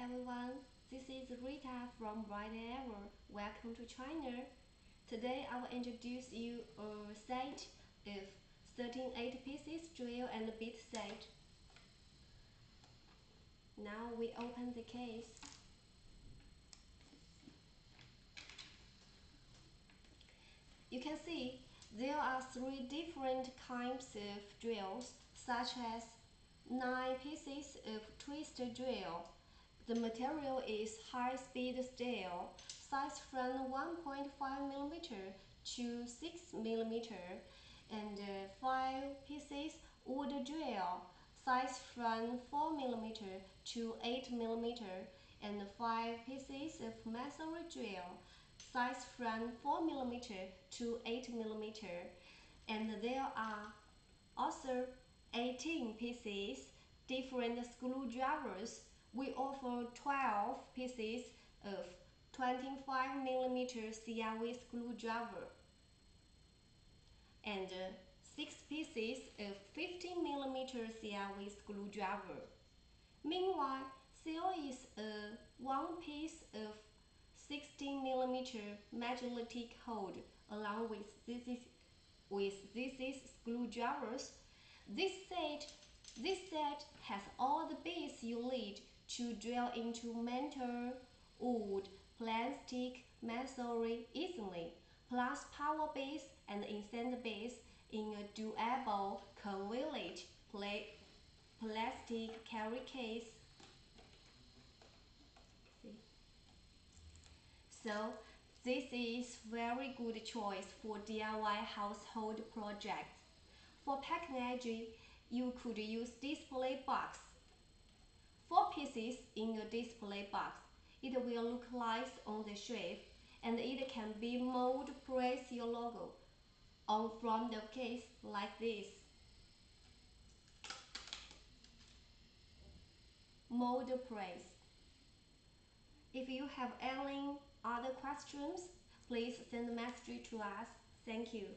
everyone, this is Rita from Fair-Brightever. Welcome to China. Today I will introduce you a set of 13 8-pieces drill and bit set. Now we open the case. You can see there are 3 different kinds of drills, such as 9 pieces of twister drill. The material is high-speed steel, size from 1.5 mm to 6 mm, and 5 pieces wood drill, size from 4 mm to 8 mm, and 5 pieces of masonry drill, size from 4 mm to 8 mm, and there are also 18 pieces different screwdrivers. We offer 12 pieces of 25 mm CRV screwdriver and 6 pieces of 15 mm CRV screwdriver. Meanwhile, there is a 1 piece of 16 mm magnetic hold along with these screwdrivers. This set has all the bits you need to drill into metal, wood, plastic, masonry easily, plus power base and instant base in a durable, convenient plastic carry case. See? So this is very good choice for DIY household projects. For packaging, you could use display box. 4 pieces in a display box. It will look nice on the shelf, and it can be mold press your logo on from the case like this. Mold press. If you have any other questions, please send a message to us. Thank you.